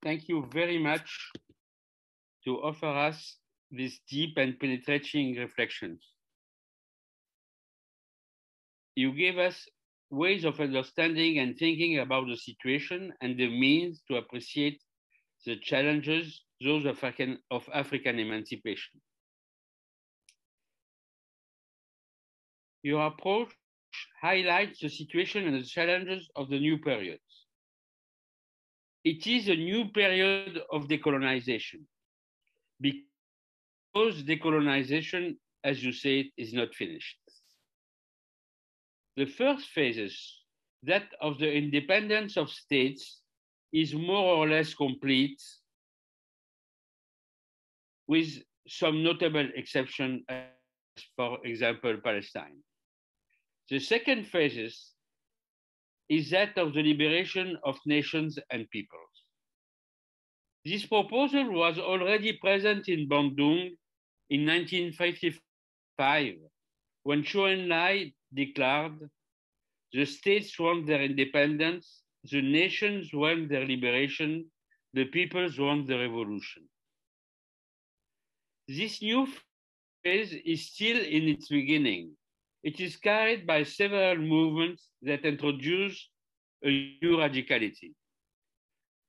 thank you very much to offer us this deep and penetrating reflections. You gave us ways of understanding and thinking about the situation and the means to appreciate the challenges, those of African emancipation. Your approach highlights the situation and the challenges of the new period. It is a new period of decolonization, because decolonization, as you said, is not finished. The first phase, that of the independence of states, is more or less complete, with some notable exceptions, as for example, Palestine. The second phase is that of the liberation of nations and peoples. This proposal was already present in Bandung in 1955, when Chou En-lai declared, "The states want their independence, the nations want their liberation, the peoples want the revolution." This new phase is still in its beginning. It is carried by several movements that introduce a new radicality.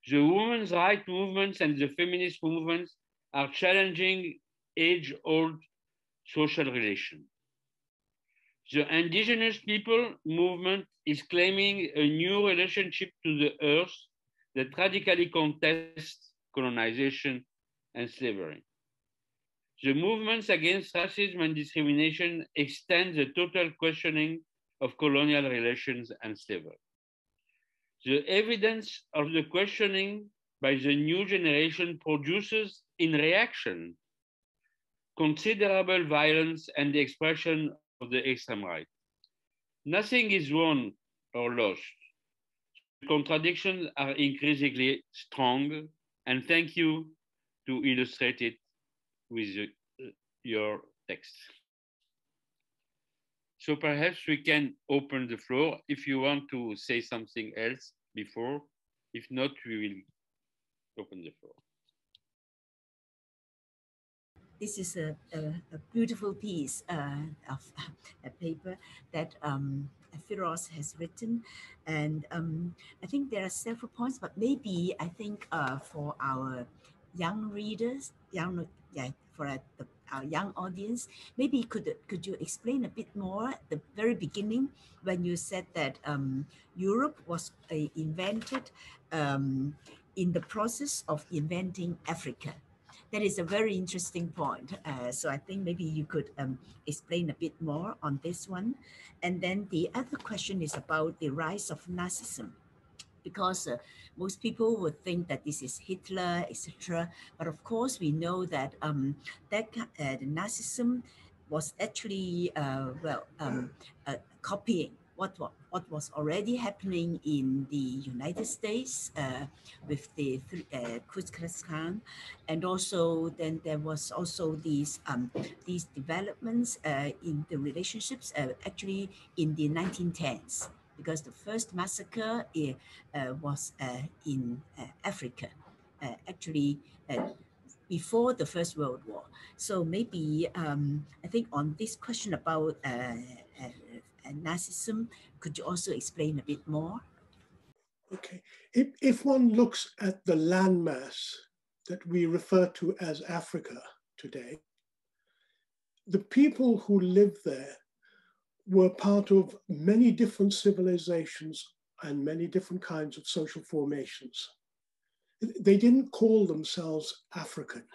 The women's rights movements and the feminist movements are challenging age-old social relations. The indigenous people movement is claiming a new relationship to the earth that radically contests colonization and slavery. The movements against racism and discrimination extend the total questioning of colonial relations and slavery. The evidence of the questioning by the new generation produces, in reaction, considerable violence and the expression of the extreme right. Nothing is won or lost. The contradictions are increasingly strong, and thank you to illustrate it with your text. So perhaps we can open the floor if you want to say something else before. If not, we will open the floor. This is a beautiful piece of a paper that Firoze has written. And I think there are several points, but maybe I think for our young readers, for our young audience, maybe could you explain a bit more at the very beginning when you said that Europe was invented in the process of inventing Africa. That is a very interesting point. So I think maybe you could explain a bit more on this one. And then the other question is about the rise of Nazism, because most people would think that this is Hitler, etc. But of course, we know that the Nazism was actually copying what was already happening in the United States with the Ku Klux Klan, and also then there was also these developments in the relationships actually in the 1910s, because the first massacre was in Africa, actually before the First World War. So maybe I think on this question about Nazism, could you also explain a bit more? Okay. If one looks at the landmass that we refer to as Africa today, the people who live there were part of many different civilizations and many different kinds of social formations. They didn't call themselves African.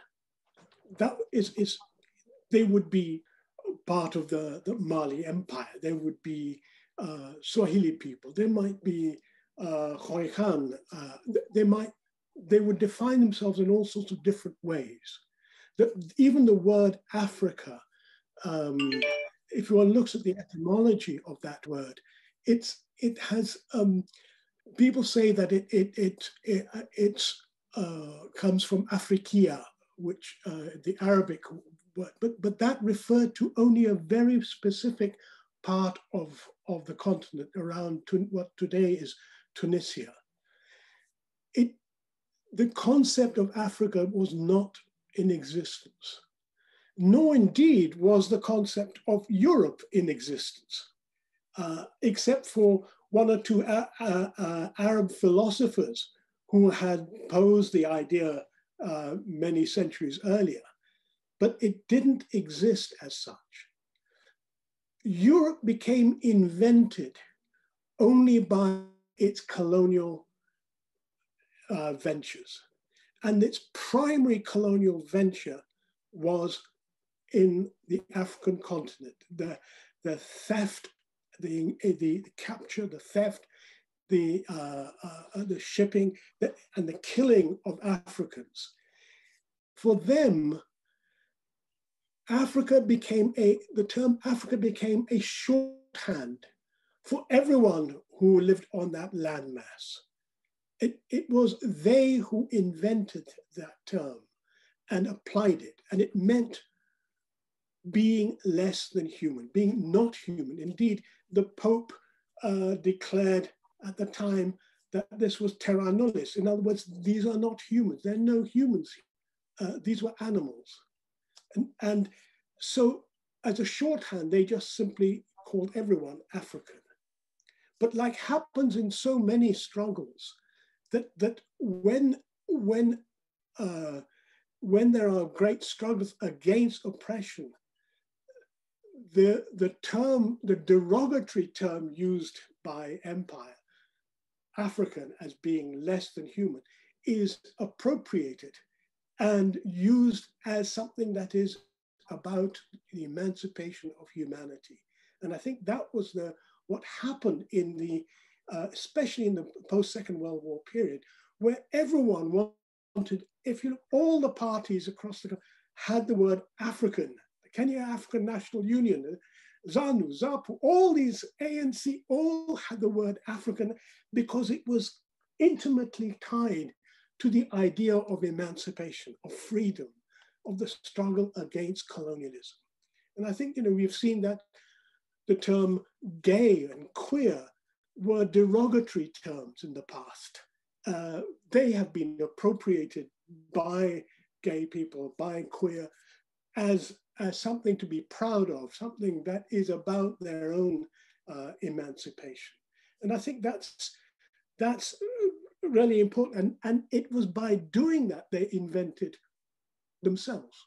That is they would be part of the Mali Empire. They would be Swahili people. They might be Khoisan. They would define themselves in all sorts of different ways. Even the word Africa, if one looks at the etymology of that word, it has people say that it comes from Afrikia, which the Arabic word, but that referred to only a very specific part of the continent around what today is Tunisia. the concept of Africa was not in existence, nor indeed was the concept of Europe in existence, except for one or two Arab philosophers who had posed the idea many centuries earlier, but it didn't exist as such. Europe became invented only by its colonial ventures. And its primary colonial venture was in the African continent, the theft, the capture, the theft, the shipping, and the killing of Africans. For them, the term Africa became a shorthand for everyone who lived on that landmass. It was they who invented that term and applied it, and it meant being less than human, being not human. Indeed, the Pope declared at the time that this was terra nullis. In other words, these are not humans. There are no humans here. These were animals. And so as a shorthand, they just simply called everyone African. But like happens in so many struggles, that when there are great struggles against oppression, the derogatory term used by empire, African as being less than human, is appropriated and used as something that is about the emancipation of humanity. And I think that was what happened in the especially in the post-Second World War period, where everyone wanted, all the parties across the country had the word African, the Kenya African National Union, ZANU, ZAPU, all these ANC, all had the word African because it was intimately tied to the idea of emancipation, of freedom, of the struggle against colonialism. And I think, we've seen that the term gay and queer were derogatory terms in the past. They have been appropriated by gay people, by queer, as something to be proud of, something that is about their own emancipation. And I think that's really important. And it was by doing that they invented themselves.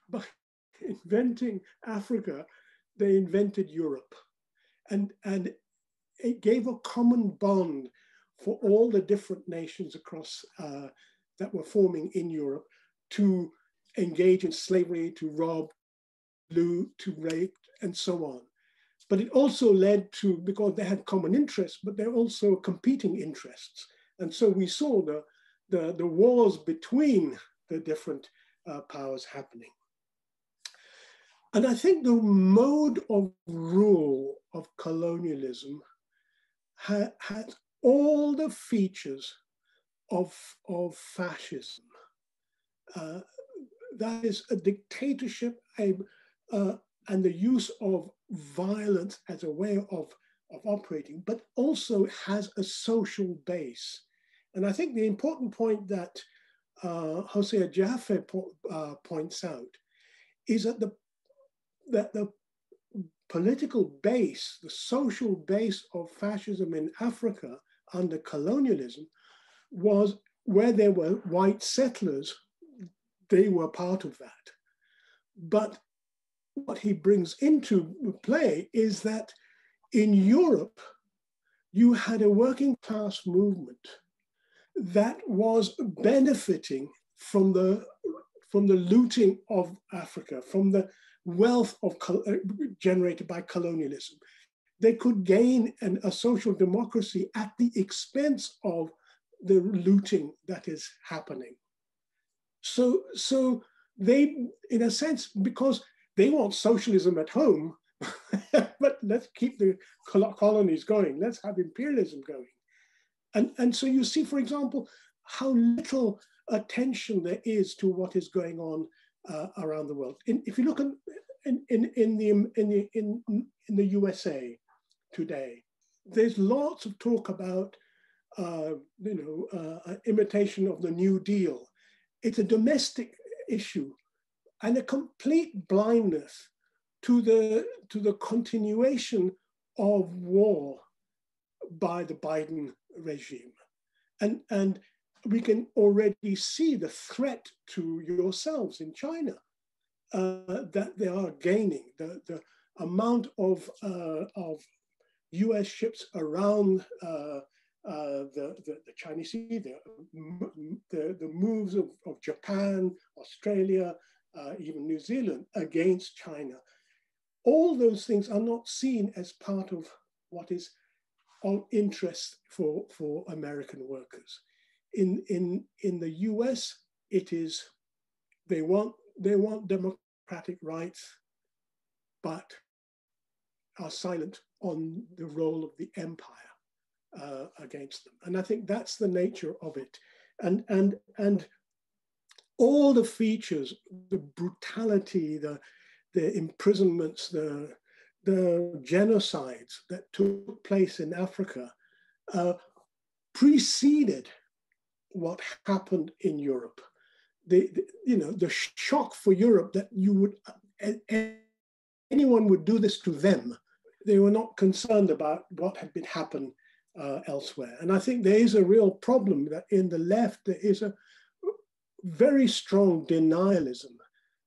By inventing Africa, they invented Europe. And it gave a common bond for all the different nations across that were forming in Europe to engage in slavery, to rob, loot, to rape, and so on. But it also led to, because they had common interests, but they're also competing interests. And so we saw the wars between the different powers happening. And I think the mode of rule of colonialism had all the features of fascism. That is a dictatorship and the use of violence as a way of operating, but also has a social base. And I think the important point that Jose Jaffe points out is that the political base, the social base of fascism in Africa under colonialism was where there were white settlers, they were part of that. But what he brings into play is that in Europe, you had a working class movement that was benefiting from the looting of Africa, from the wealth generated by colonialism. They could gain a social democracy at the expense of the looting that is happening. So they, in a sense, because they want socialism at home, but let's keep the colonies going, let's have imperialism going. And so you see, for example, how little attention there is to what is going on around the world. If you look in the USA today, there's lots of talk about imitation of the New Deal. It's a domestic issue and a complete blindness to the continuation of war by the Biden regime. And we can already see the threat to yourselves in China that they are gaining. The amount of US ships around the Chinese Sea, the moves of Japan, Australia, even New Zealand against China. All those things are not seen as part of what is of interest for American workers. In the US, it is, they want democratic rights, but are silent on the role of the empire against them. And I think that's the nature of it. And all the features, the brutality, the imprisonments, the genocides that took place in Africa preceded what happened in Europe. The shock for Europe that anyone would do this to them. They were not concerned about what had been happening elsewhere. And I think there is a real problem that in the left, there is a very strong denialism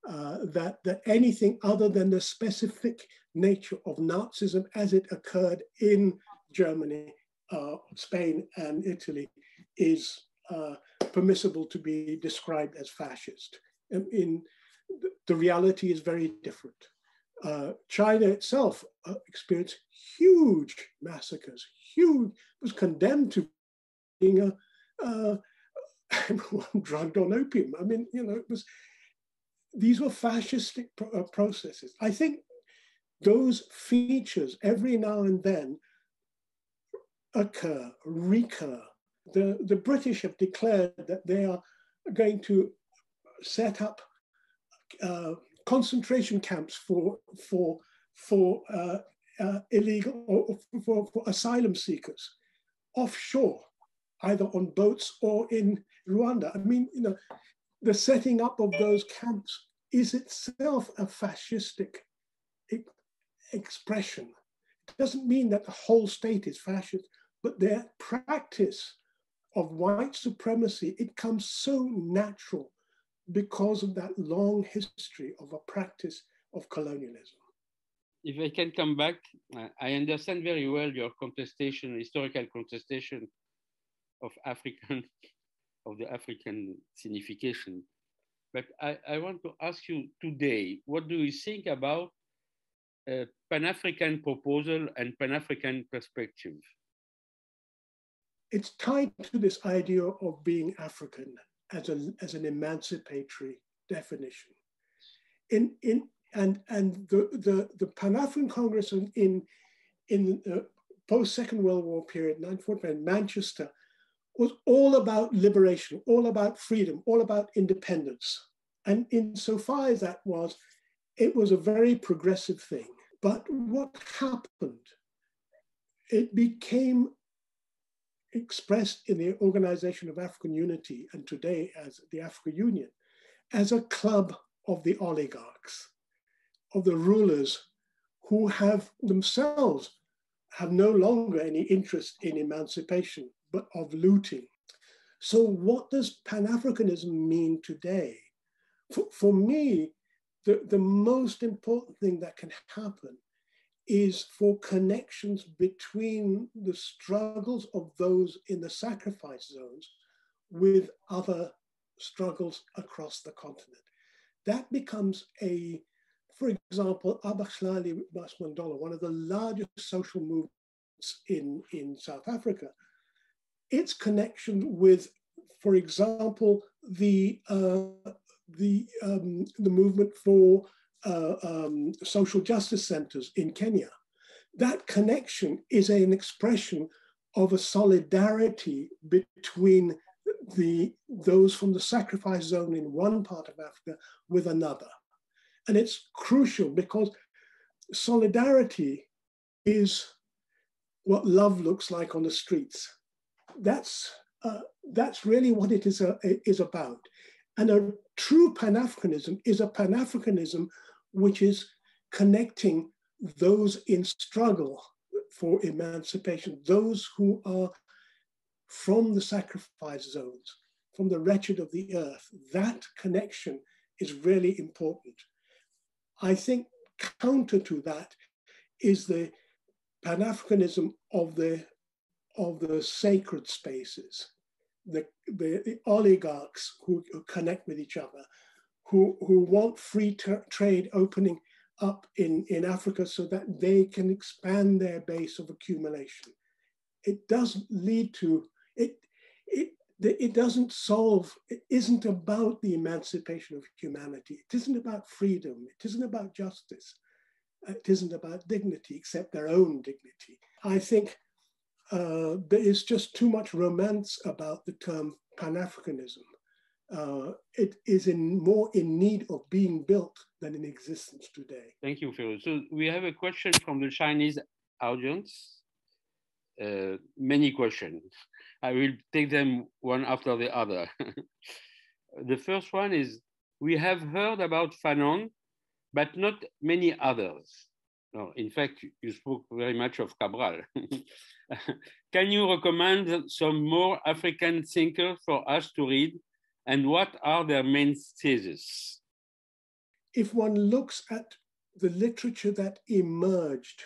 that anything other than the specific nature of Nazism as it occurred in Germany, Spain, and Italy is permissible to be described as fascist. The reality is very different. China itself experienced huge massacres, was condemned to being drugged on opium. I mean, these were fascistic processes. I think those features every now and then recur. The British have declared that they are going to set up concentration camps for illegal or for asylum seekers offshore, either on boats or in Rwanda. I mean, the setting up of those camps is itself a fascistic expression. It doesn't mean that the whole state is fascist, but their practice of white supremacy, it comes so natural because of that long history of a practice of colonialism. If I can come back, I understand very well your contestation, historical contestation of the African signification. But I want to ask you today, what do you think about Pan-African proposal and Pan-African perspective? It's tied to this idea of being African as an emancipatory definition. And the Pan-African Congress in the post-Second World War period, 1945, in Manchester, was all about liberation, all about freedom, all about independence. And insofar as that was, it was a very progressive thing. But what happened? It became expressed in the Organization of African Unity, and today as the African Union, as a club of the oligarchs, of the rulers who have themselves have no longer any interest in emancipation, but of looting. So what does Pan-Africanism mean today? For me, the most important thing that can happen is for connections between the struggles of those in the sacrifice zones with other struggles across the continent. That becomes for example, Abahlali Masmandola, one of the largest social movements in South Africa, its connection with, for example, the movement for social justice centers in Kenya. That connection is an expression of a solidarity between those from the sacrifice zone in one part of Africa with another. And it's crucial because solidarity is what love looks like on the streets. that's really what it is about. And a true Pan-Africanism is a Pan-Africanism which is connecting those in struggle for emancipation, those who are from the sacrifice zones, from the wretched of the earth. That connection is really important. I think counter to that is the Pan-Africanism of the sacred spaces, the oligarchs who connect with each other, who want free trade opening up in Africa so that they can expand their base of accumulation. It doesn't lead to, it doesn't solve, it isn't about the emancipation of humanity. It isn't about freedom. It isn't about justice. It isn't about dignity, except their own dignity. I think there is just too much romance about the term Pan-Africanism. It is more in need of being built than in existence today. Thank you, Firoze. So we have a question from the Chinese audience. Many questions. I will take them one after the other. The first one is, we have heard about Fanon, but not many others. No, in fact, you spoke very much of Cabral. Can you recommend some more African thinkers for us to read, and what are their main theses? If one looks at the literature that emerged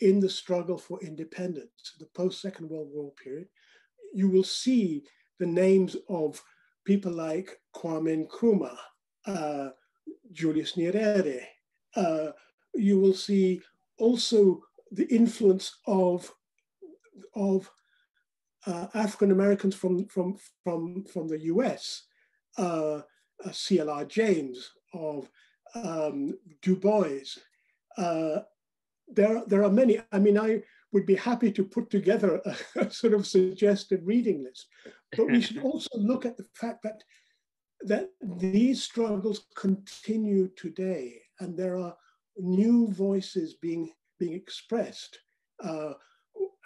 in the struggle for independence, the post-Second World War period, you will see the names of people like Kwame Nkrumah, Julius Nyerere. You will see also the influence of African Americans from the US, C.L.R. James, of Du Bois. There are many. I mean, I would be happy to put together a sort of suggested reading list, but we should also look at the fact that these struggles continue today, and there are new voices being expressed, and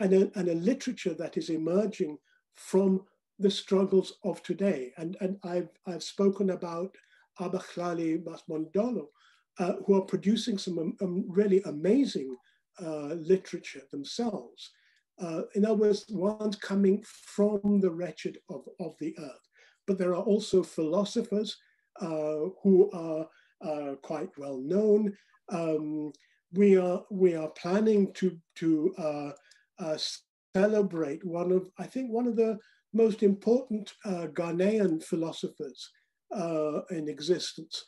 a literature that is emerging from the struggles of today. And I've spoken about Abahlali Masmondolo, who are producing some really amazing literature themselves. In other words, ones coming from the wretched of the earth. But there are also philosophers who are quite well known. We are planning to celebrate one of the most important Ghanaian philosophers in existence,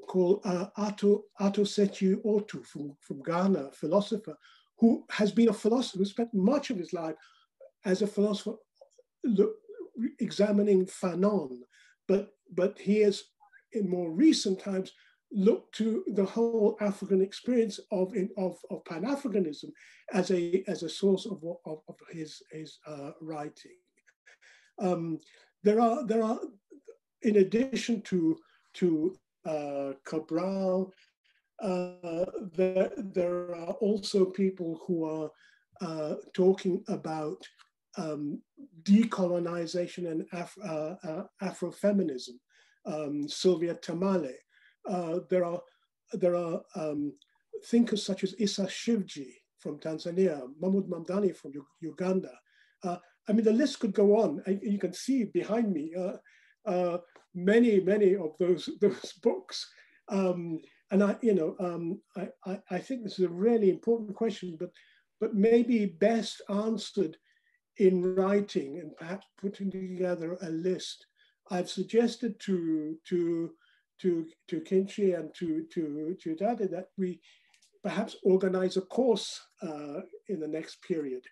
called Ato Sechi Otu from Ghana, philosopher, who has been a philosopher, who spent much of his life as a philosopher examining Fanon, but he has, in more recent times, looked to the whole African experience of Pan-Africanism as a source of his writing. There are, in addition to Cabral, there are also people who are talking about decolonization and Afrofeminism. Sylvia Tamale. There are thinkers such as Issa Shivji from Tanzania, Mahmoud Mamdani from Uganda. I mean, the list could go on. You can see behind me many of those books. And I think this is a really important question, but maybe best answered in writing and perhaps putting together a list. I've suggested to Kinchi and to Dade that we perhaps organize a course in the next period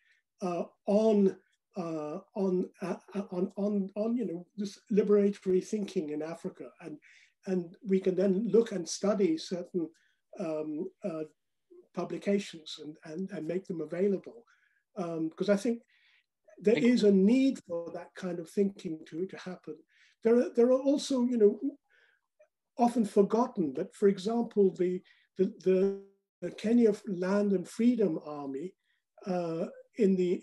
on this liberatory thinking in Africa, and we can then look and study certain publications and make them available, because I think there is a need for that kind of thinking to happen. There are also, often forgotten, but for example, the Kenya Land and Freedom Army in the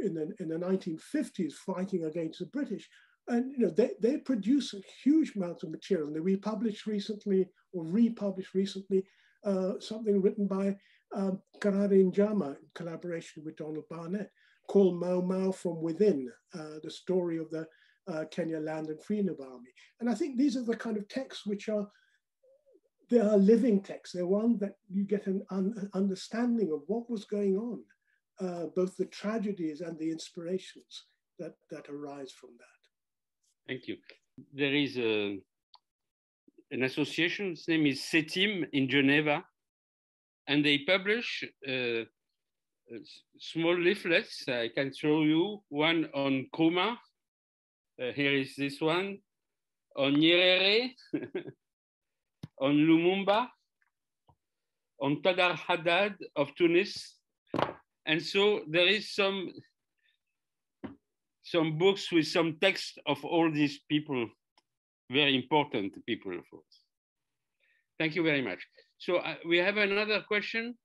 1950s fighting against the British. And they produce a huge amount of material. And we published recently, or republished recently, something written by Karari Njama in collaboration with Donald Barnett, called Mau Mau from Within, the story of the Kenya Land and Freedom Army. And I think these are the kind of texts which they are living texts. They're one that you get an understanding of what was going on, both the tragedies and the inspirations that arise from that. Thank you. There is an association, its name is CETIM in Geneva, and they publish small leaflets. I can show you one on Nkrumah. Here is this one, on Nyerere, on Lumumba, on Tadar Haddad of Tunis. And so there is some books with some text of all these people, very important people for us. Thank you very much. So we have another question.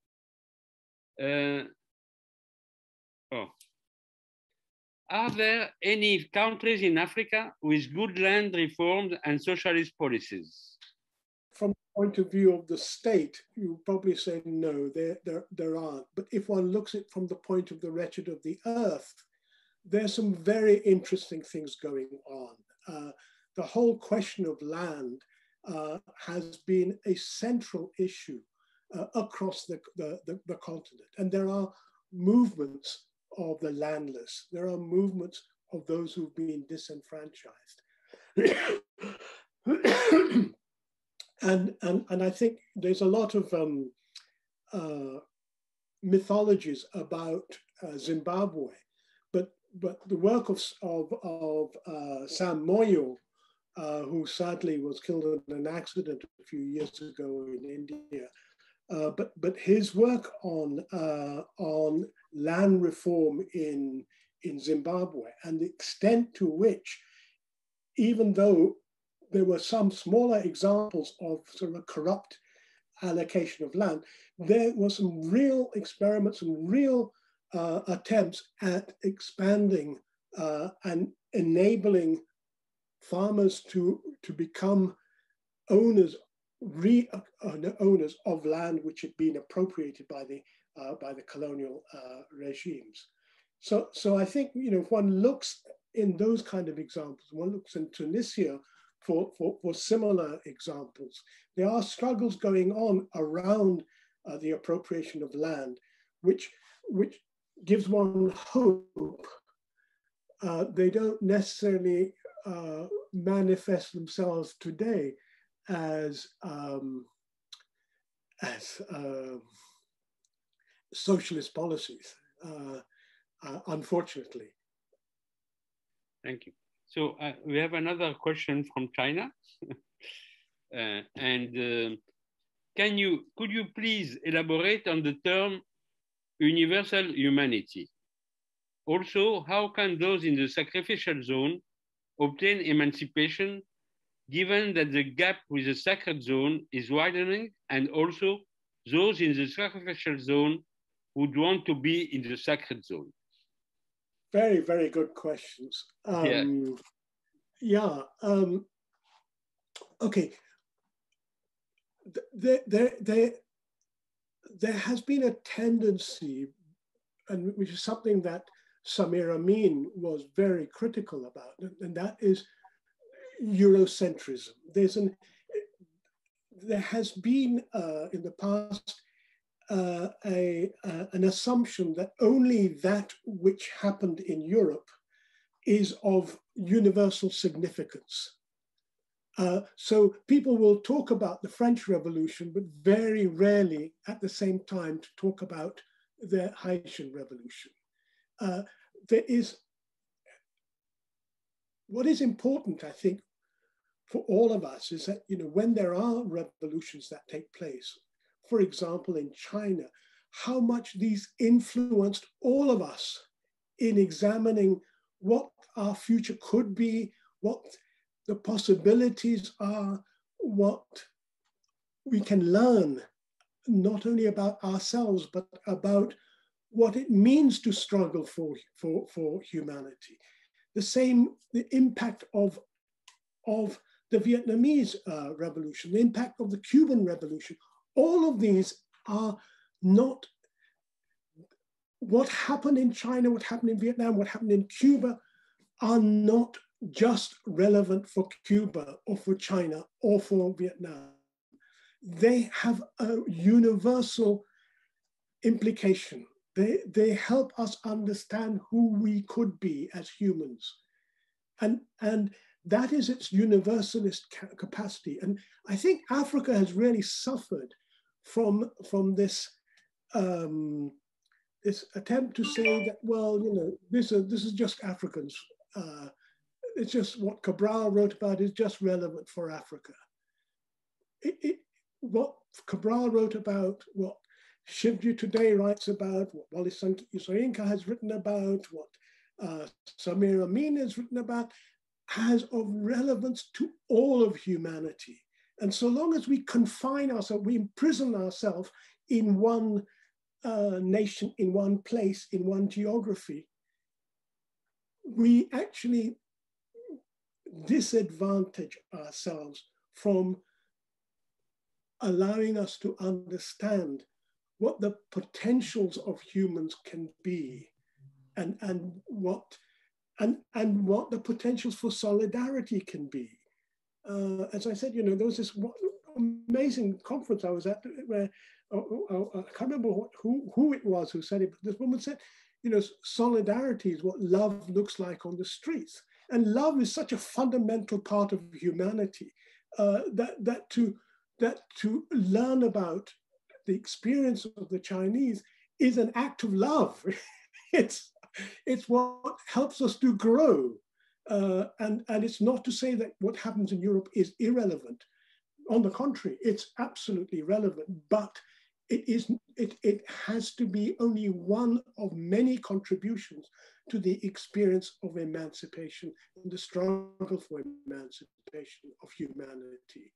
Are there any countries in Africa with good land reforms and socialist policies? From the point of view of the state, you probably say no, there aren't. But if one looks at it from the point of the wretched of the earth, there's some very interesting things going on. The whole question of land has been a central issue across the continent. And there are movements of the landless. There are movements of those who've been disenfranchised. And I think there's a lot of mythologies about Zimbabwe, but the work of Sam Moyo, who sadly was killed in an accident a few years ago in India, but his work on land reform in Zimbabwe and the extent to which, even though there were some smaller examples of sort of a corrupt allocation of land, there were some real experiments and real attempts at expanding and enabling farmers to become owners of land which had been appropriated by the colonial regimes. So I think, if one looks in those kind of examples, one looks in Tunisia for similar examples, there are struggles going on around the appropriation of land, which gives one hope. They don't necessarily manifest themselves today as socialist policies, unfortunately. Thank you. So we have another question from China. Could you please elaborate on the term universal humanity? Also, how can those in the sacrificial zone obtain emancipation, given that the gap with the sacred zone is widening, and also those in the sacrificial zone would want to be in the sacred zone? Very, very good questions. Okay. There has been a tendency, and which is something that Samir Amin was very critical about, and that is Eurocentrism. There has been in the past an assumption that only that which happened in Europe is of universal significance. So people will talk about the French Revolution, but very rarely at the same time to talk about the Haitian Revolution. What is important, I think, for all of us is that, when there are revolutions that take place, for example, in China, how much these influenced all of us in examining what our future could be, what the possibilities are, what we can learn, not only about ourselves, but about what it means to struggle for humanity. The impact of the Vietnamese revolution, the impact of the Cuban revolution. All of these are not what happened in China, what happened in Vietnam, what happened in Cuba are not just relevant for Cuba or for China or for Vietnam. They have a universal implication. They help us understand who we could be as humans. And that is its universalist capacity. And I think Africa has really suffered from this this attempt to say that, well, you know, this is just Africans. It's just what Cabral wrote about is just relevant for Africa. What Cabral wrote about, what Shivji today writes about, what Wally Soyinka has written about, what Samir Amin has written about, has of relevance to all of humanity. And so long as we confine ourselves, we imprison ourselves in one nation, in one place, in one geography, we actually disadvantage ourselves from allowing us to understand what the potentials of humans can be, and what the potentials for solidarity can be. As I said, you know, there was this amazing conference I was at where I can't remember who it was who said it, but this woman said, you know, solidarity is what love looks like on the streets. And love is such a fundamental part of humanity that to learn about the experience of the Chinese is an act of love. It's what helps us to grow. And it's not to say that what happens in Europe is irrelevant. On the contrary, it's absolutely relevant, but it has to be only one of many contributions to the experience of emancipation and the struggle for emancipation of humanity.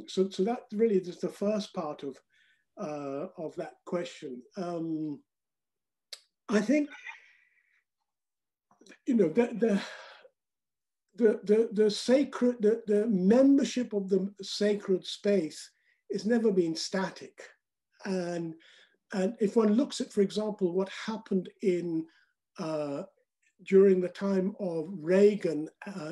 So that really is the first part of that question. I think, you know, the membership of the sacred space has never been static. And if one looks at, for example, what happened during the time of Reagan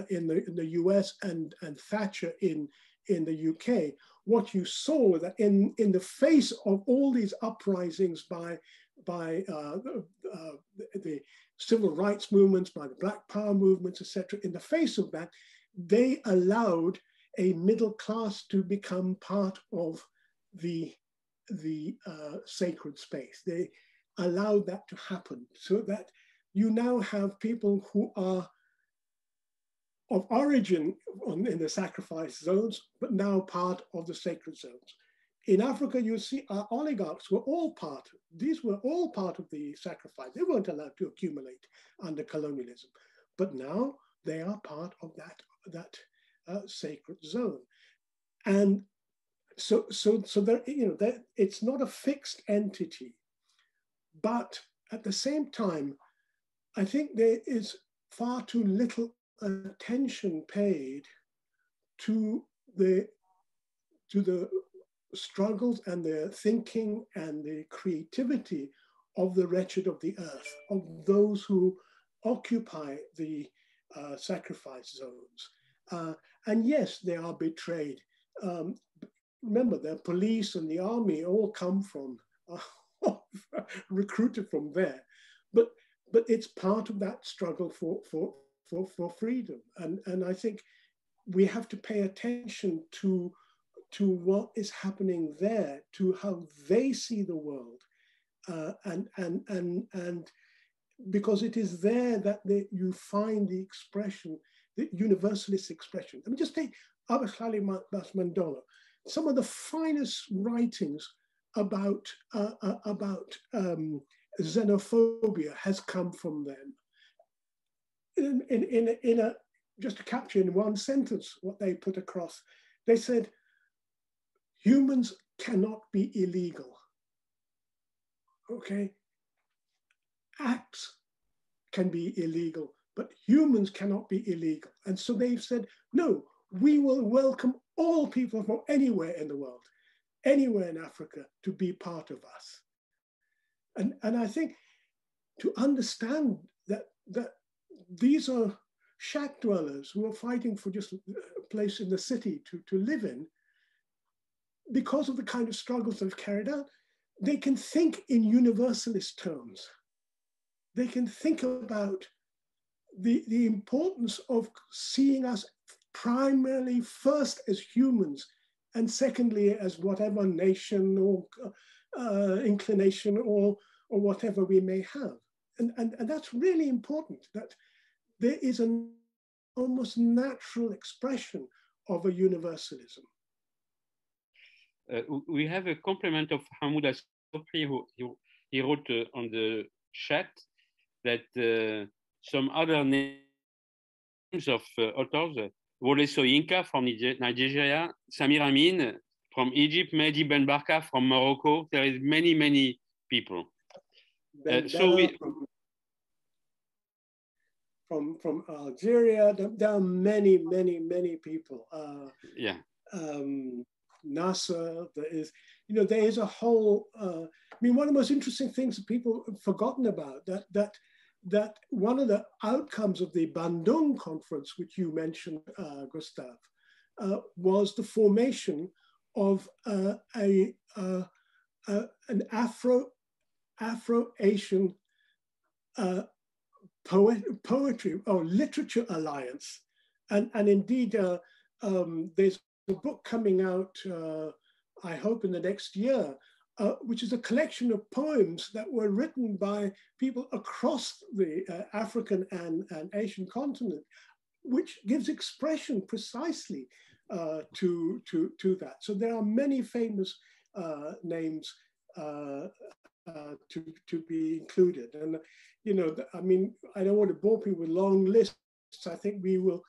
in the US and Thatcher in the UK, what you saw that in the face of all these uprisings by the civil rights movements, by the Black Power movements, etc., in the face of that, they allowed a middle class to become part of the sacred space. They allowed that to happen, so that you now have people who are of origin in the sacrifice zones, but now part of the sacred zones. In Africa, you see our oligarchs were all part, these were all part of the sacrifice. They weren't allowed to accumulate under colonialism, but now they are part of that sacred zone. And so there, you know, it's not a fixed entity, but at the same time, I think there is far too little attention paid to the struggles and the thinking and the creativity of the wretched of the earth, of those who occupy the sacrifice zones. And yes, they are betrayed. Remember, the police and the army all come from, recruited from there. But it's part of that struggle for freedom. And I think we have to pay attention to what is happening there, to how they see the world, and because it is there that you find the expression, the universalist expression. I mean, just take Abashali Mandela. Some of the finest writings about xenophobia has come from them. Just to capture in one sentence what they put across, they said, humans cannot be illegal. Okay, acts can be illegal, but humans cannot be illegal. And so they've said, no, we will welcome all people from anywhere in the world, anywhere in Africa, to be part of us. And I think to understand that these are shack dwellers who are fighting for just a place in the city to live in, because of the kind of struggles they've carried out, they can think in universalist terms. They can think about the importance of seeing us primarily first as humans, and secondly as whatever nation or inclination or whatever we may have. And that's really important, that there is an almost natural expression of a universalism. We have a compliment of Hamoud Assofi, who he wrote on the chat that some other names of authors, Wole Soyinka from Nigeria, Samir Amin from Egypt, Mehdi Ben Barka from Morocco. There is many people. So we, from Algeria, there are many people. Yeah. Nasser, there is a whole, I mean, one of the most interesting things that people have forgotten about, that one of the outcomes of the Bandung conference, which you mentioned, Gustave, was the formation of an Afro-Asian poetry or literature alliance. And indeed, there's a book coming out, I hope in the next year, which is a collection of poems that were written by people across the African and Asian continent, which gives expression precisely to that. So there are many famous names to be included. And, I mean, I don't want to bore people with long lists. I think we will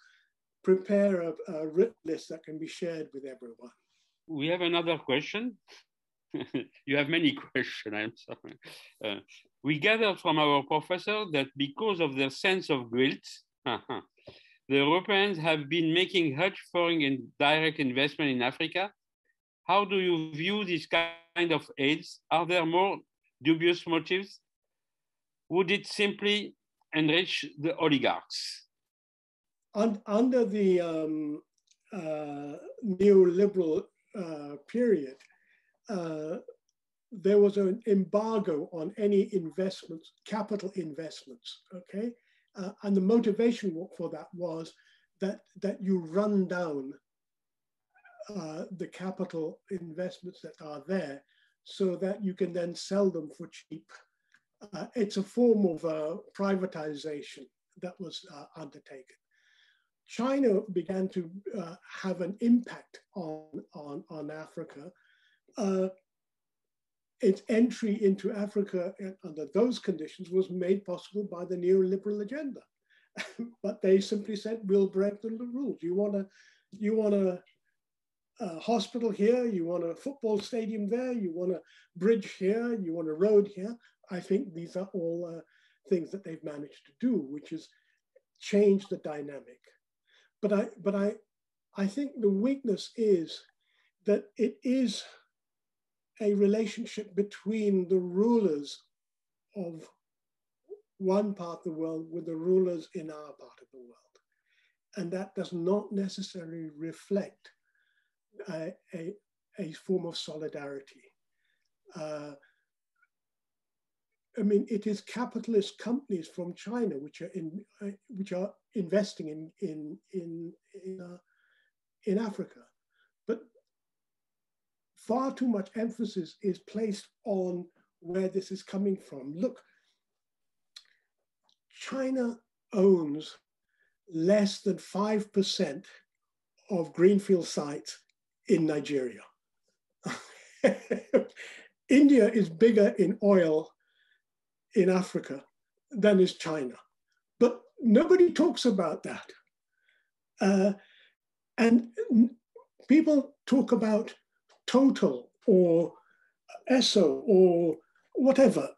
prepare a written list that can be shared with everyone. We have another question. You have many questions, I'm sorry. We gather from our professor that because of their sense of guilt, the Europeans have been making huge foreign and direct investment in Africa. How do you view this kind of aids? Are there more dubious motives? Would it simply enrich the oligarchs? Under the neoliberal period, there was an embargo on any investments, capital investments, okay? And the motivation for that was that you run down the capital investments that are there so that you can then sell them for cheap. It's a form of privatization that was undertaken. China began to have an impact on Africa. Its entry into Africa under those conditions was made possible by the neoliberal agenda. But they simply said, we'll break the rules. You want a hospital here, you want a football stadium there, you want a bridge here, you want a road here. I think these are all things that they've managed to do, which is change the dynamic. But I think the weakness is that it is a relationship between the rulers of one part of the world with the rulers in our part of the world. And that does not necessarily reflect a form of solidarity. I mean, it is capitalist companies from China which are investing in Africa, but far too much emphasis is placed on where this is coming from. Look, China owns less than 5% of greenfield sites in Nigeria. India is bigger in oil in Africa than is China. But nobody talks about that. And people talk about Total or Esso or whatever,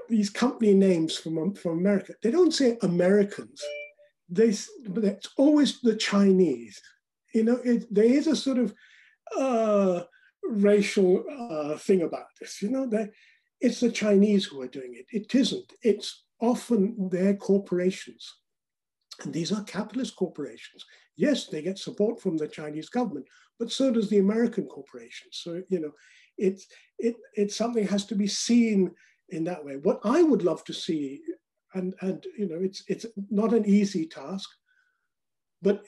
these company names from America, they don't say Americans. But it's always the Chinese. You know, there is a sort of racial thing about this. You know, that it's the Chinese who are doing it. It isn't. It's often their corporations. And these are capitalist corporations. Yes, they get support from the Chinese government, but so does the American corporations. So, you know, it's something has to be seen in that way. What I would love to see, and you know, it's not an easy task, but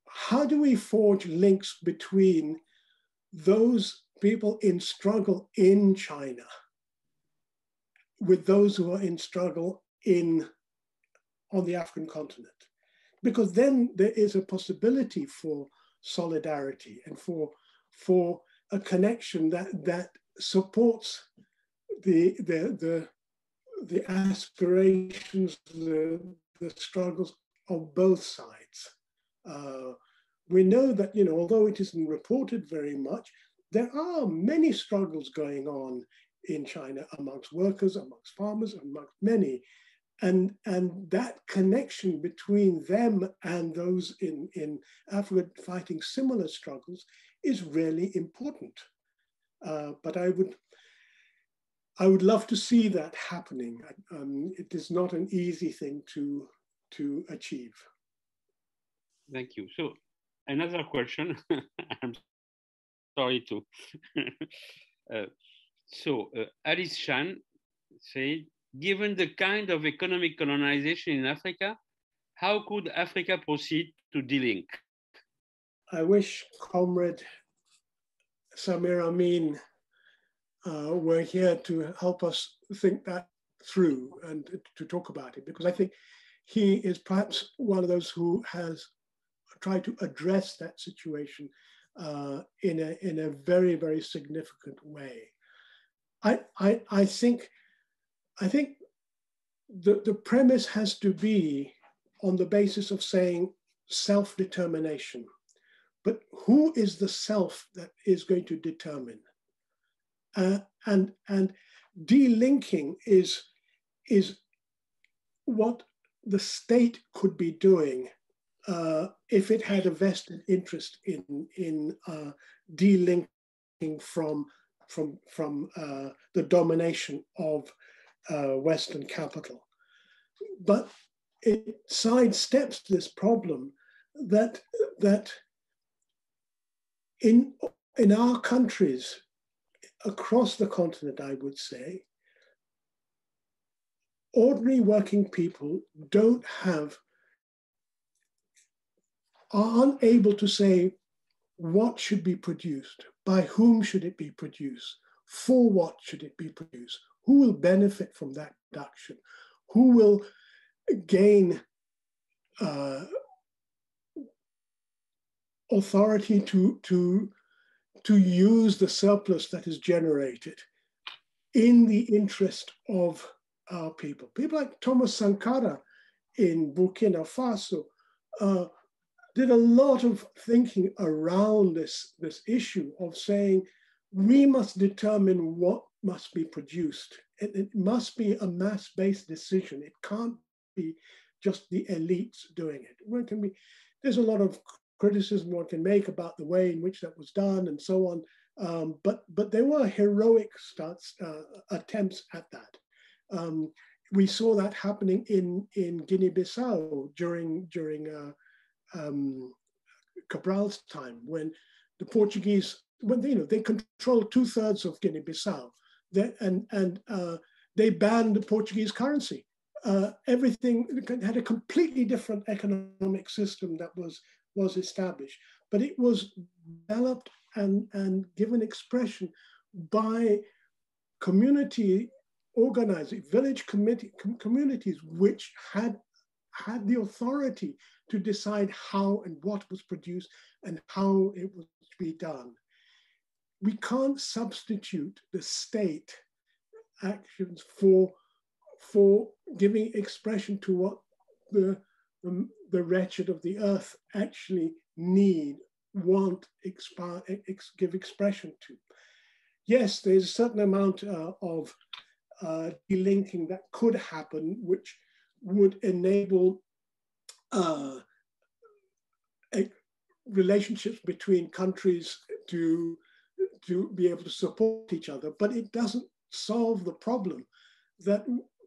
how do we forge links between those people in struggle in China with those who are in struggle on the African continent? Because then there is a possibility for solidarity and for a connection that supports the aspirations, the struggles of both sides. We know that, you know, although it isn't reported very much, there are many struggles going on in China amongst workers, amongst farmers, amongst many. And that connection between them and those in Africa fighting similar struggles is really important. But I would love to see that happening. It is not an easy thing to achieve. Thank you. So another question. I'm sorry to. Alice Chan said, given the kind of economic colonization in Africa, how could Africa proceed to delink? I wish Comrade Samir Amin were here to help us think that through and to talk about it, because I think he is perhaps one of those who has tried to address that situation in a very, very significant way. I think the premise has to be on the basis of saying self-determination. But who is the self that is going to determine? And delinking is what the state could be doing if it had a vested interest in delinking from the domination of Western capital. But it sidesteps this problem that in our countries across the continent, I would say, ordinary working people are unable to say what should be produced, by whom should it be produced, for what should it be produced, who will benefit from that production, who will gain authority to use the surplus that is generated in the interest of our people. People like Thomas Sankara in Burkina Faso did a lot of thinking around this issue of saying, we must determine what must be produced. It must be a mass-based decision. It can't be just the elites doing it. There's a lot of criticism one can make about the way in which that was done and so on, but there were heroic attempts at that. We saw that happening in Guinea-Bissau during Cabral's time, when the Portuguese, they controlled 2/3 of Guinea-Bissau, and they banned the Portuguese currency. Everything had a completely different economic system that was established, but it was developed and given expression by community organizing, village communities, which had the authority to decide how and what was produced and how it was to be done. We can't substitute the state actions for giving expression to what the wretched of the earth actually need, want, give expression to. Yes, there's a certain amount of delinking that could happen, which would enable relationships between countries to be able to support each other, but it doesn't solve the problem that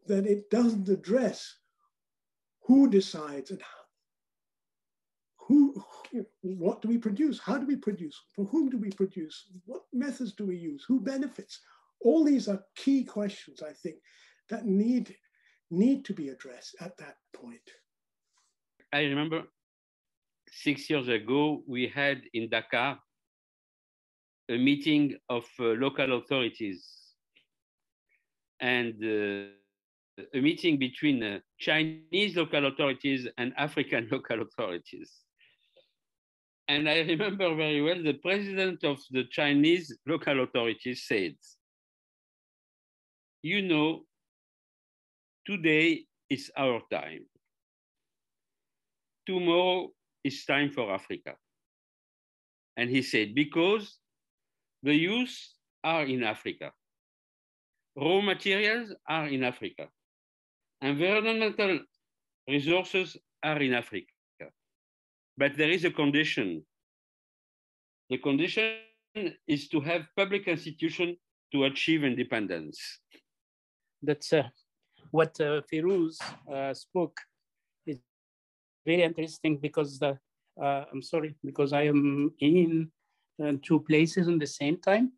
it doesn't address who decides and what do we produce, how do we produce, for whom do we produce, what methods do we use, who benefits. All these are key questions, I think, that need to be addressed at that point. I remember 6 years ago, we had in Dakar a meeting of local authorities and a meeting between Chinese local authorities and African local authorities. And I remember very well, the president of the Chinese local authorities said, you know, today is our time. Tomorrow is time for Africa. And he said, because the youth are in Africa. Raw materials are in Africa. Environmental resources are in Africa. But there is a condition. The condition is to have public institutions to achieve independence. That's what Firoze spoke. It's very interesting because I'm sorry, because I am in two places at the same time.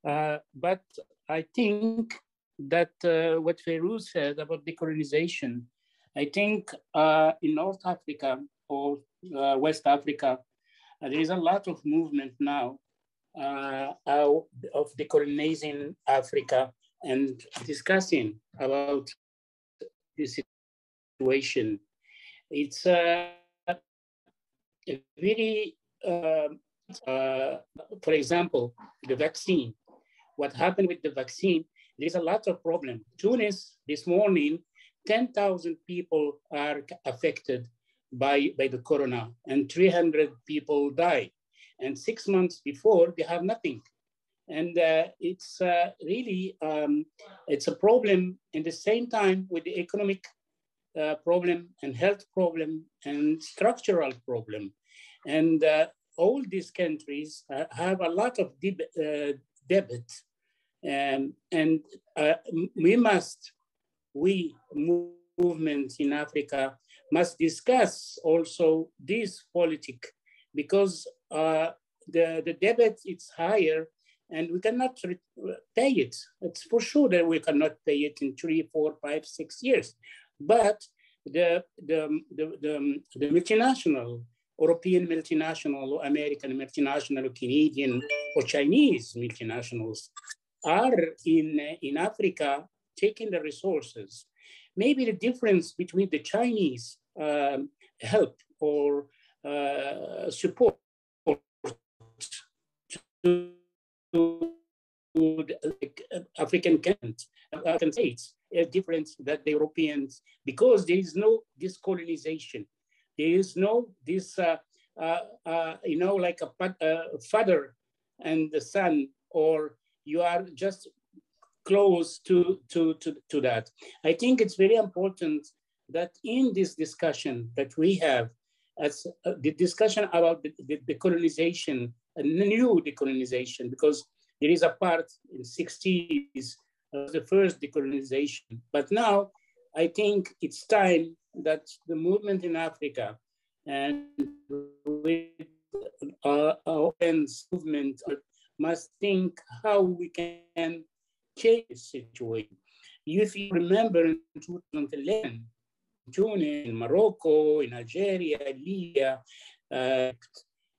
But I think that what Firoze said about decolonization, I think in North Africa or West Africa, there is a lot of movement now of decolonizing Africa and discussing about this situation. It's a very, for example, the vaccine. What happened with the vaccine, there's a lot of problem. Tunis, this morning, 10,000 people are affected by the corona and 300 people died. And 6 months before, they have nothing. And it's really, it's a problem in the same time with the economic problem and health problem and structural problem. And all these countries have a lot of debt. And we movements in Africa must discuss also this politic, because the debt is higher and we cannot pay it. It's for sure that we cannot pay it in 3, 4, 5, 6 years. But the multinational, European multinational, or American multinational, or Canadian, or Chinese multinationals are in Africa taking the resources. Maybe the difference between the Chinese help or support to African states is different than the Europeans, because there is no decolonization. There is no this, like a father and the son, or you are just close to that. I think it's very important that in this discussion that we have, as the discussion about the decolonization, a new decolonization, because there is a part in the 60s of the first decolonization. But now I think it's time that the movement in Africa and with our movement must think how we can change the situation. If you remember in 2011, Tunis, in Morocco, in Algeria, Libya,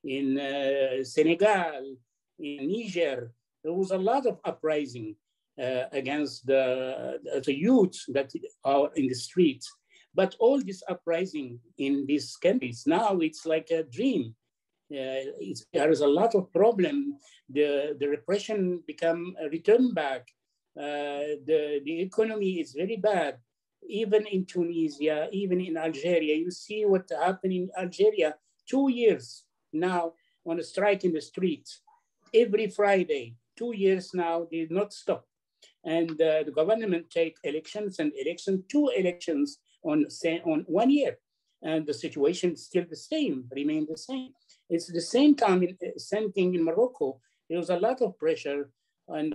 in Senegal, in Niger, there was a lot of uprising against the youth that are in the streets. But all this uprising in these countries, now it's like a dream. There is a lot of problem. The repression become a return back. The economy is very bad. Even in Tunisia, even in Algeria, you see what happened in Algeria. 2 years now on a strike in the streets. Every Friday, 2 years now, they did not stop. and the government take elections and two elections on 1 year, and the situation is still the same, remain the same. It's the same time, same thing in Morocco. There was a lot of pressure and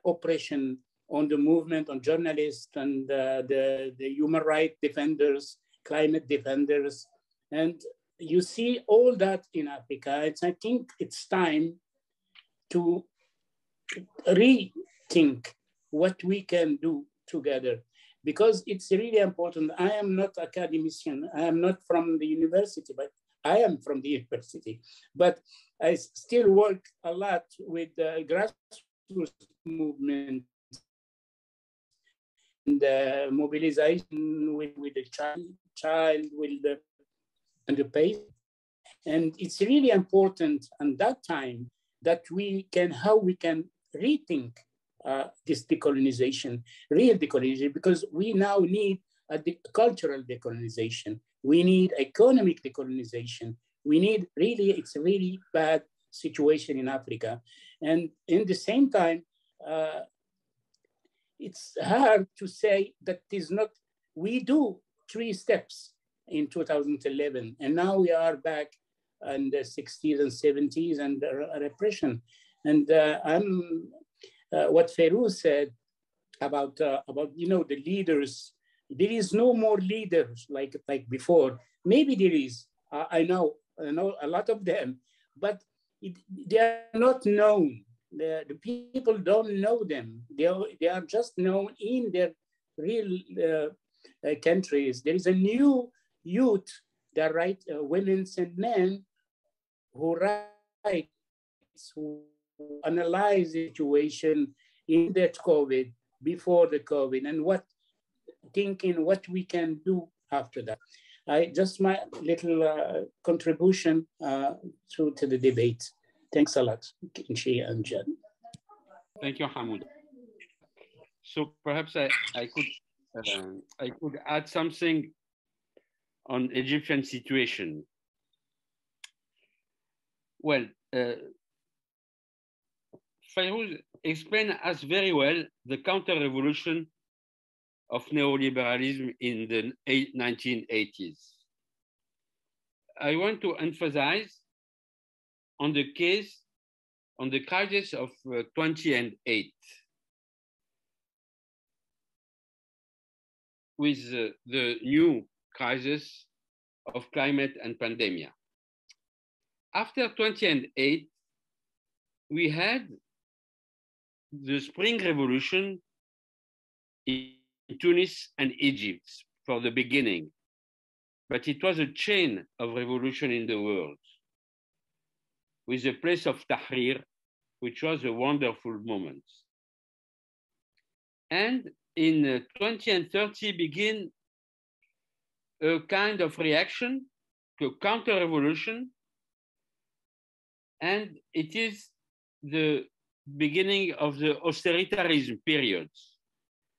oppression on the movement, on journalists and the human rights defenders, climate defenders. And you see all that in Africa. I think it's time to rethink what we can do together, because it's really important. I am not an academician. I am not from the university, but I am from the university. But I still work a lot with the grassroots movement and the mobilization with the child with the patient. And it's really important at that time that how we can rethink this decolonization, real decolonization, because we now need a cultural decolonization. We need economic decolonization. We need it's a really bad situation in Africa. And in the same time, it's hard to say that is not, we do 3 steps in 2011, and now we are back in the 60s and 70s and repression. And what Firoze said about the leaders, there is no more leaders like before. Maybe there is, I know a lot of them, but they are not known. The people don't know them. They are just known in their real countries. There is a new youth that write, women and men who write, who analyze the situation in that COVID, before the COVID, and thinking what we can do after that. Just my little contribution to the debate. Thanks a lot, Kinshi and Jad. Thank you, Hamoud. So perhaps I could add something on Egyptian situation. Well, Firoze explained us very well the counter-revolution of neoliberalism in the 1980s. I want to emphasize on the crisis of 2008, with the new crisis of climate and pandemic. After 2008, we had the Spring Revolution in Tunis and Egypt for the beginning, but it was a chain of revolution in the world, with the place of Tahrir, which was a wonderful moment. And in 20 and 30 begin a kind of reaction to counter-revolution, and it is the beginning of the austeritarism period,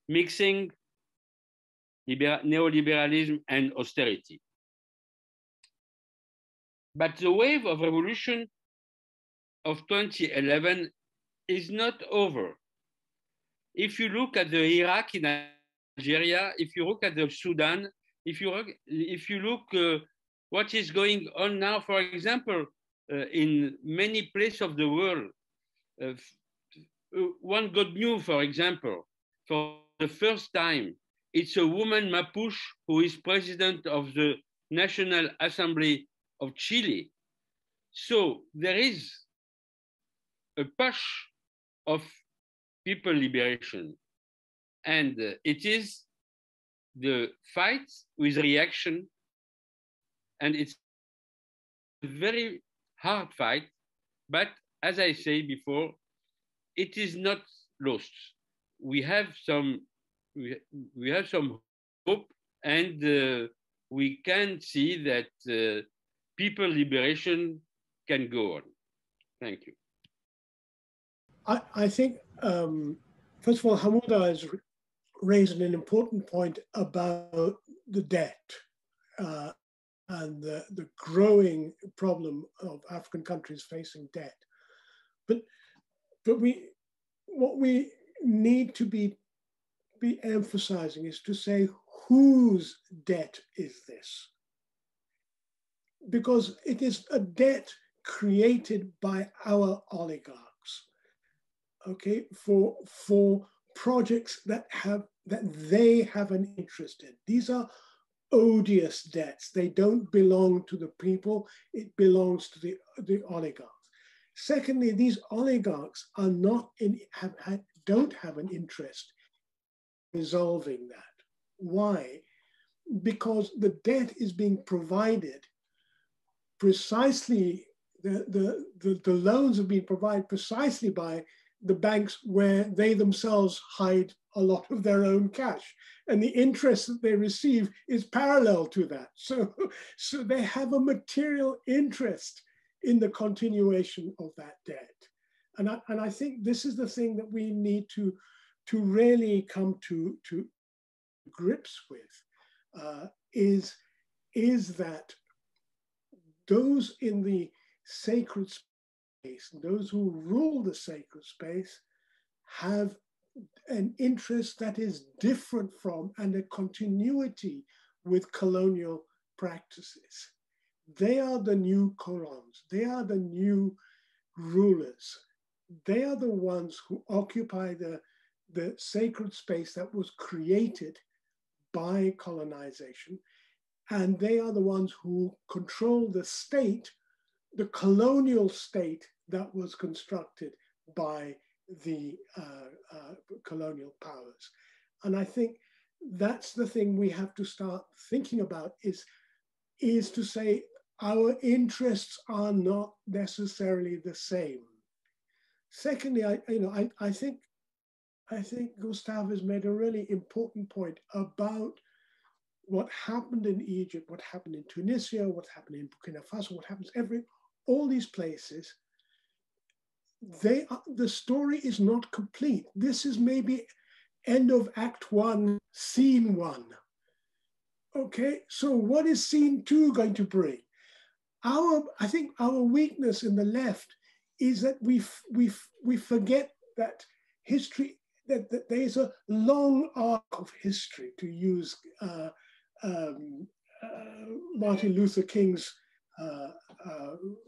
mixing neoliberalism and austerity. But the wave of revolution of 2011 is not over. If you look at the Iraq in Algeria, if you look at the Sudan, if you look what is going on now, for example, in many places of the world, one good news, for example, for the first time, it's a woman Mapuche who is president of the National Assembly of Chile. So there is a push of people liberation. And it is the fight with reaction. And it's a very hard fight. But as I say before, it is not lost. We have some hope, and we can see that people liberation can go on. Thank you. I think, first of all, Hamouda has raised an important point about the debt and the growing problem of African countries facing debt. But what we need to be emphasizing is to say, whose debt is this? Because it is a debt created by our oligarchs, okay, for projects that they have an interest in. These are odious debts. They don't belong to the people. It belongs to the oligarchs. Secondly, these oligarchs are not don't have an interest in resolving that. Why? Because the debt is being provided precisely, the loans have been provided precisely by the banks where they themselves hide a lot of their own cash. And the interest that they receive is parallel to that. So they have a material interest in the continuation of that debt. And I think this is the thing that we need to really come to grips with, is that those in the sacred space, those who rule the sacred space, have an interest that is different from and a continuity with colonial practices. They are the new colons. They are the new rulers. They are the ones who occupy the sacred space that was created by colonization. And they are the ones who control the state, the colonial state that was constructed by the colonial powers. And I think that's the thing we have to start thinking about, is to say our interests are not necessarily the same. Secondly, I think Gustave has made a really important point about what happened in Egypt, what happened in Tunisia, what happened in Burkina Faso, what happens all these places. The story is not complete. This is maybe end of Act 1, Scene 1. Okay, so what is Scene 2 going to bring? I think our weakness in the left is that we forget that history, that there is a long arc of history, to use Martin Luther King's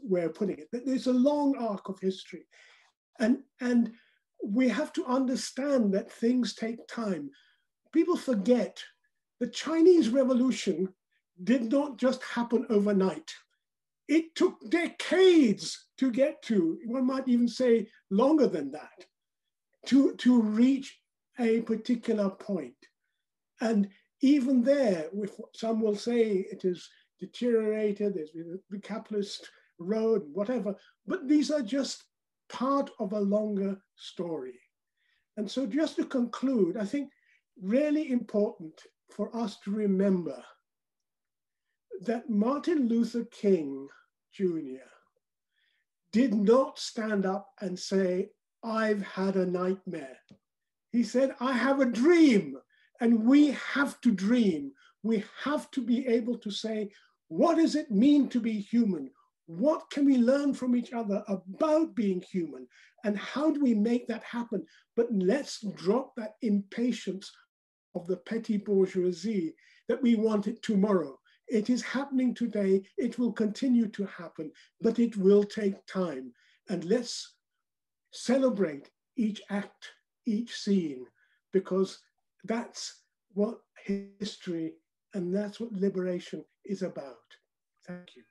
way of putting it. There's a long arc of history. And we have to understand that things take time. People forget the Chinese Revolution did not just happen overnight. It took decades to get to, one might even say longer than that, to reach a particular point. And even there, some will say it is deteriorated, there's the capitalist road, whatever, but these are just part of a longer story. And so just to conclude, I think really important for us to remember that Martin Luther King Jr. did not stand up and say, I've had a nightmare. He said, I have a dream, and we have to dream. We have to be able to say, what does it mean to be human? What can we learn from each other about being human? And how do we make that happen? But let's drop that impatience of the petty bourgeoisie that we want it tomorrow. It is happening today. It will continue to happen, but it will take time. And let's celebrate each act, each scene, because that's what history and that's what liberation is about. Thank you.